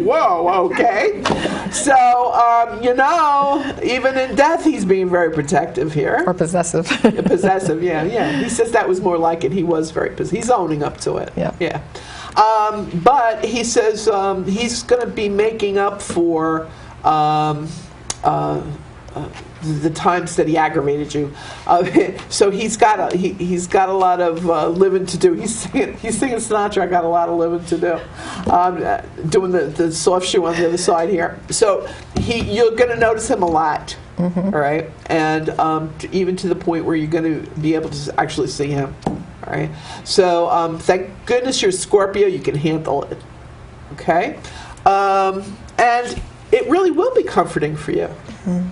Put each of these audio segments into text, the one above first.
whoa, okay. So, even in death, he's being very protective here. Or possessive. Possessive, yeah. He says that was more like it. He was very possessive. He's owning up to it. Yeah. But he says he's going to be making up for the times that he aggravated you. So he's got a lot of living to do. He's singing Sinatra. I got a lot of living to do. Doing the soft shoe on the other side here. So you're going to notice him a lot. Mm-hmm. All right, and even to the point where you're going to be able to actually see him. All right. So thank goodness you're a Scorpio. You can handle it. Okay, and it really will be comforting for you. Mm-hmm.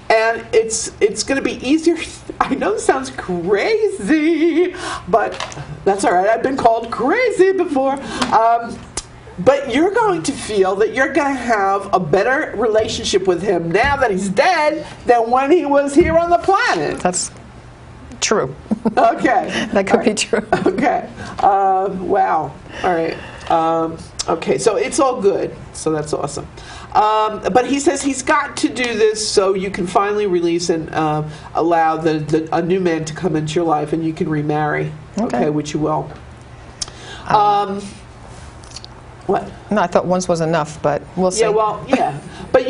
And it's going to be easier. I know it sounds crazy, but that's all right. I've been called crazy before. But you're going to feel that you're going to have a better relationship with him now that he's dead than when he was here on the planet. That's true. Okay. That could be true. Okay. Wow. All right. Okay, so it's all good. So that's awesome. But he says he's got to do this so you can finally release and allow a new man to come into your life and you can remarry. Okay, which you will. What? No, I thought once was enough, but we'll see. Yeah, well, yeah. But,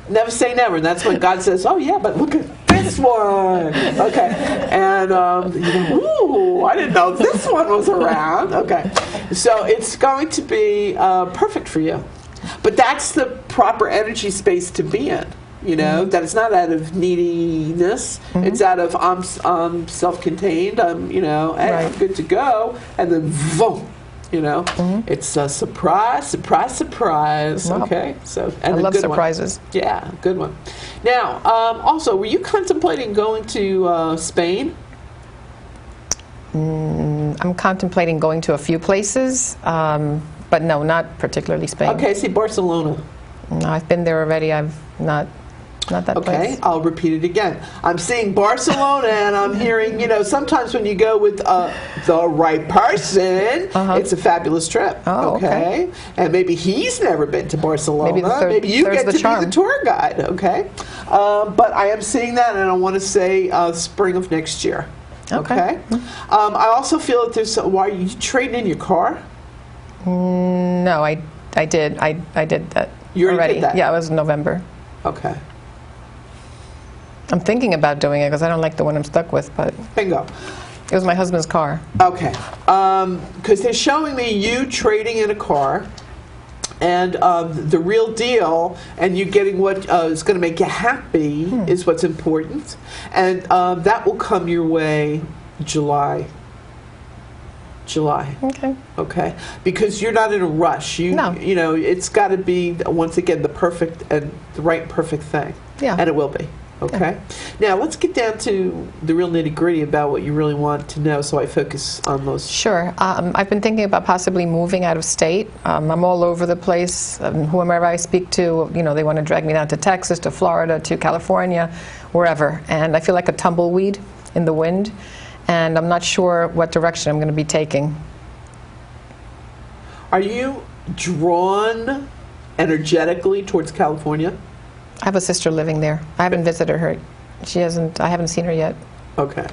never say never. And that's when God says, oh, yeah, but look at this one. Okay. And, ooh, I didn't know this one was around. Okay. So it's going to be perfect for you. But that's the proper energy space to be in. Mm-hmm. That it's not out of neediness. Mm-hmm. It's out of I'm self-contained. I'm, hey, right. I'm good to go. And then, boom. Mm-hmm. It's a surprise. Wow. Okay, so and I love surprises. One. Yeah, good one. Now, also, were you contemplating going to Spain? I'm contemplating going to a few places, but no, not particularly Spain. Okay, see Barcelona. No, I've been there already. I've not that place. Okay, I'll repeat it again. I'm seeing Barcelona, and I'm hearing, sometimes when you go with the right person, it's a fabulous trip. Oh, okay. And maybe he's never been to Barcelona. Maybe you get to be the tour guide. Okay. But I am seeing that, and I want to say spring of next year. Okay. I also feel that there's. Why are you trading in your car? No, I did. I did that. You already did that? Yeah, it was November. Okay. I'm thinking about doing it because I don't like the one I'm stuck with, but bingo. It was my husband's car. Okay. Because they're showing me you trading in a car and the real deal, and you getting what is going to make you happy is what's important. And that will come your way July. Okay. Because you're not in a rush. It's got to be, once again, the perfect thing. Yeah. And it will be. Okay. Now, let's get down to the real nitty-gritty about what you really want to know, so I focus on those. Sure. I've been thinking about possibly moving out of state. I'm all over the place. Whomever I speak to, they want to drag me down to Texas, to Florida, to California, wherever. And I feel like a tumbleweed in the wind, and I'm not sure what direction I'm going to be taking. Are you drawn energetically towards California? I have a sister living there. I haven't visited her. I haven't seen her yet. Okay.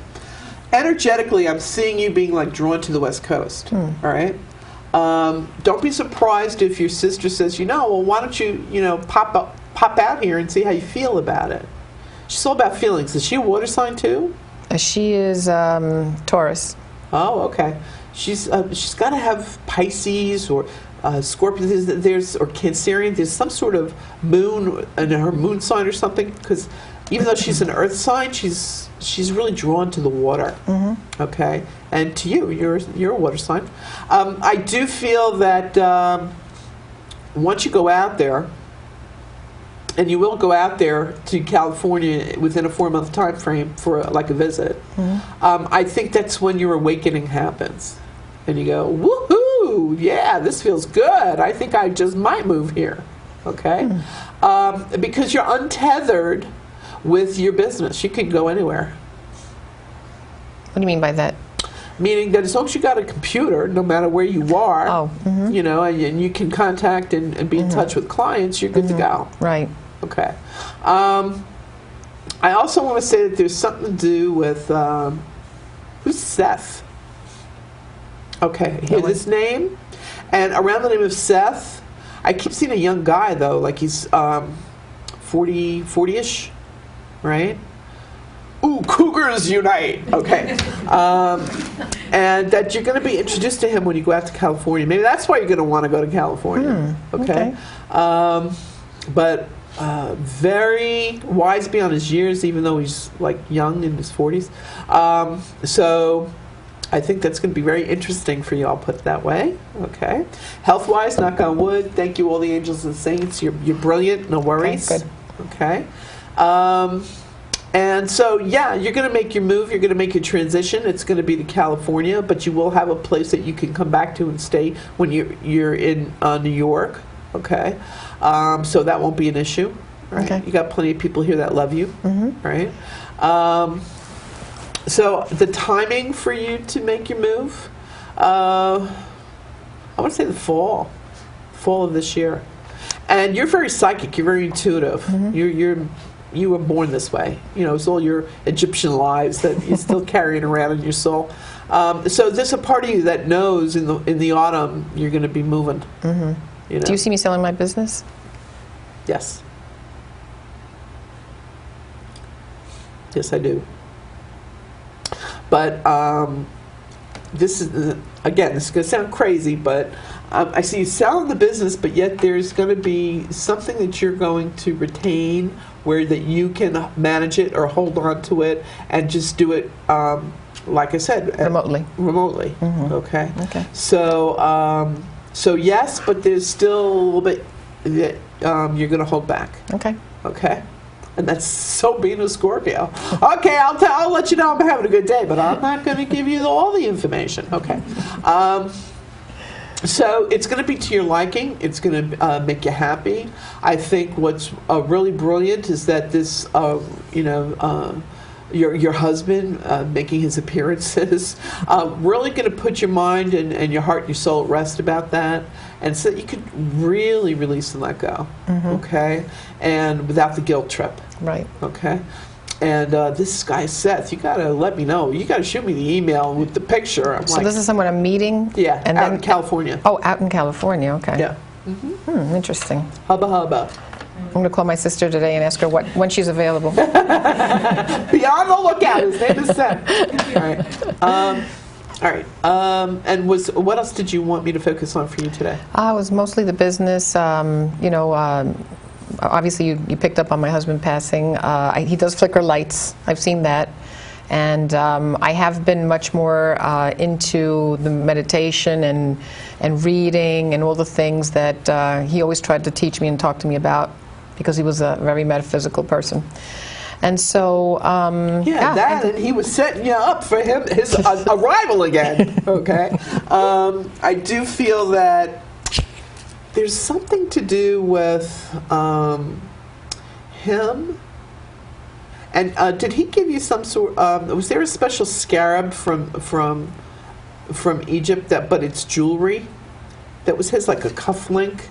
Energetically, I'm seeing you being drawn to the West Coast. All right? Don't be surprised if your sister says, well, why don't you, pop out here and see how you feel about it. She's all about feelings. Is she a water sign too? She is Taurus. Oh, okay. She's got to have Pisces or Scorpio, or Cancerian. There's some sort of moon in her moon sign or something, because even though she's an earth sign, she's really drawn to the water. Mm-hmm. Okay, and to you're a water sign. I do feel that once you go out there, and you will go out there to California within a 4-month time frame for a visit, I think that's when your awakening happens, and you go, woohoo! Yeah, this feels good. I think I just might move here. Okay? Because you're untethered with your business. You can go anywhere. What do you mean by that? meaning that as long as you got a computer, no matter where you are, you know, and you can contact and be in touch with clients, you're good to go. Right. Okay. I also want to say that there's something to do with who's Seth? Okay, here's his name, and around the name of Seth, I keep seeing a young guy though, like he's 40-ish, right? Ooh, Cougars unite! Okay, and that you're going to be introduced to him when you go out to California. Maybe that's why you're going to want to go to California. Okay. But very wise beyond his years, even though he's like young in his 40s. So I think that's going to be very interesting for you. I'll put it that way. Okay. Health-wise, knock on wood. Thank you, all the angels and saints. You're brilliant. No worries. Okay, good. Okay. And so, yeah, you're going to make your move. You're going to make your transition. It's going to be to California, but you will have a place that you can come back to and stay when you're in New York. Okay. So that won't be an issue. Right? Okay. You got plenty of people here that love you. Right. So the timing for you to make your move, I want to say the fall of this year. And you're very psychic. You're very intuitive. You were born this way. You know, it's all your Egyptian lives that you're still carrying around in your soul. So there's a part of you that knows in the autumn you're going to be moving. You know? Do you see me selling my business? Yes. Yes, I do. But this is, again, this is going to sound crazy, but I see you selling the business, but yet there's going to be something that you're going to retain where that you can manage it or hold on to it and just do it, like I said, Remotely. Okay. Okay. So, so yes, but there's still a little bit that you're going to hold back. Okay. Okay. And that's so being a Scorpio. Okay, I'll let you know I'm having a good day, but I'm not going to give you all the information. Okay. So it's going to be to your liking. It's going to make you happy. I think what's really brilliant is that this, your husband making his appearances, really going to put your mind and your heart and your soul at rest about that, and so that you could really release and let go, okay? And without the guilt trip. Right. Okay? And this guy, Seth, you got to let me know. You got to shoot me the email with the picture. I'm So like, this is someone I'm meeting? yeah, And out then, in California. Oh, out in California, okay. Yeah. Interesting. Hubba hubba. I'm going to call my sister today and ask her when she's available. Be on the lookout. His name is Seth. All right. All right. And what else did you want me to focus on for you today? It was mostly the business. Obviously, you picked up on my husband passing. He does flicker lights. I've seen that. And I have been much more into the meditation and reading and all the things that he always tried to teach me and talk to me about, because he was a very metaphysical person. And so, and he was setting you up for his arrival again. Okay, I do feel that there's something to do with him. And did he give you some sort? Was there a special scarab from Egypt but it's jewelry? That was his, like a cufflink.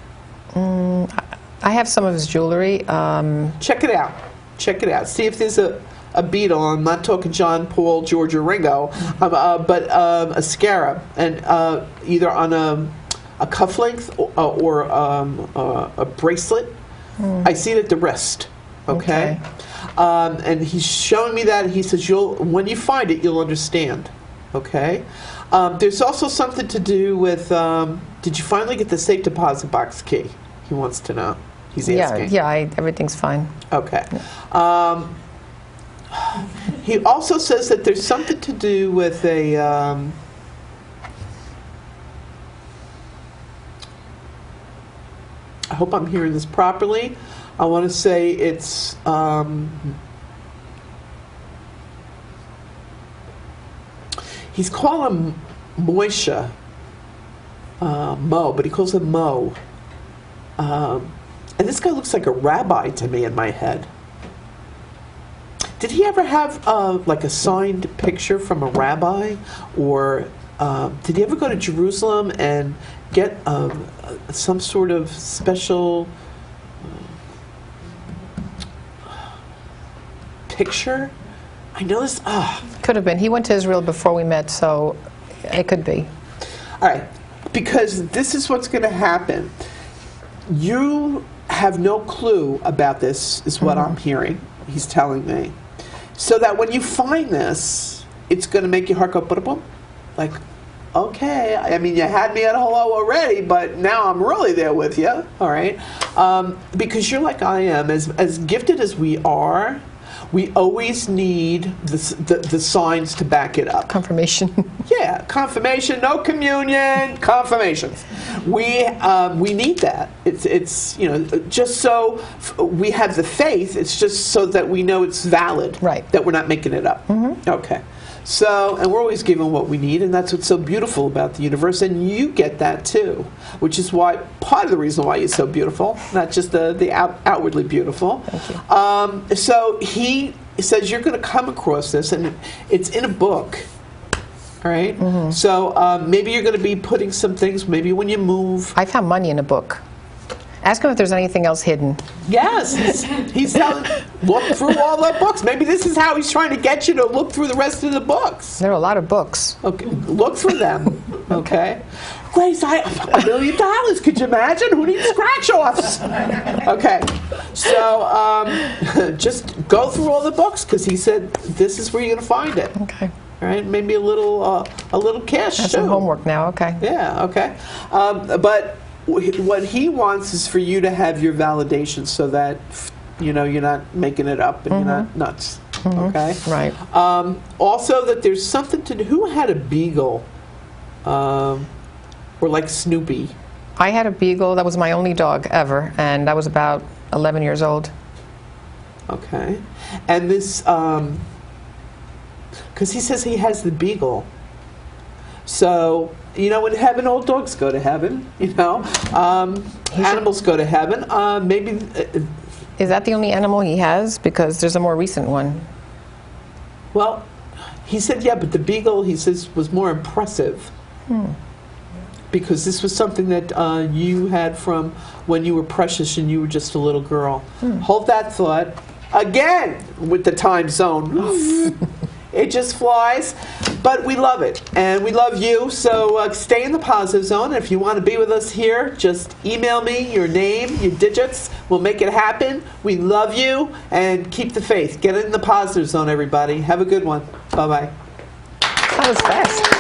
I have some of his jewelry. Check it out. Check it out. See if there's a beetle. I'm not talking John, Paul, George, or Ringo, but a scarab, and either on a cufflink or a bracelet. I see it at the wrist. Okay. And he's showing me that. He says, when you find it, you'll understand. Okay. There's also something to do with, did you finally get the safe deposit box key? He wants to know. He's asking. Everything's fine. Okay. He also says that there's something to do with a, I hope I'm hearing this properly. I want to say it's he's calling him Moisha, Mo, but he calls him Mo. And this guy looks like a rabbi to me in my head. Did he ever have like a signed picture from a rabbi, or did he ever go to Jerusalem and get some sort of special picture? I know this. Could have been. He went to Israel before we met, so it could be. All right, because this is what's going to happen. You have no clue about this, is what I'm hearing. He's telling me. So that when you find this, it's going to make your heart go boom, like, okay. I mean, you had me at hello already, but now I'm really there with you. All right, because you're like I am, as gifted as we are. We always need the signs to back it up. Confirmation. Yeah, confirmation. No communion. Confirmations. We need that. It's just so we have the faith. It's just so that we know it's valid. Right. That we're not making it up. Okay. So, and we're always given what we need, and that's what's so beautiful about the universe, and you get that too, which is why, part of the reason why you're so beautiful, not just the outwardly beautiful. Thank you. So he says you're going to come across this, and it's in a book, all right? So maybe you're going to be putting some things, maybe when you move. I found money in a book. Ask him if there's anything else hidden. Yes, he's telling, look through all the books. Maybe this is how he's trying to get you to look through the rest of the books. There are a lot of books. Okay, look through them. Okay, Grace, $1 million. Could you imagine? Who needs scratch-offs? Okay, so just go through all the books, because he said this is where you're going to find it. Okay. All right, maybe a little cash. That's some homework now. Okay. Yeah. Okay, but what he wants is for you to have your validation, so that you're not making it up and you're not nuts. Okay. Right. Also, that there's something to do. Who had a beagle? Or like Snoopy? I had a beagle. That was my only dog ever, and I was about 11 years old. Okay. And this, because he says he has the beagle. So, in heaven, all dogs go to heaven. Animals go to heaven. Maybe. Is that the only animal he has? Because there's a more recent one. Well, he said, yeah, but the beagle, he says, was more impressive. Because this was something that you had from when you were precious and you were just a little girl. Hold that thought. Again, with the time zone. It just flies. But we love it, and we love you, so stay in the positive zone. If you want to be with us here, just email me your name, your digits. We'll make it happen. We love you, and keep the faith. Get in the positive zone, everybody. Have a good one. Bye-bye. That was fast.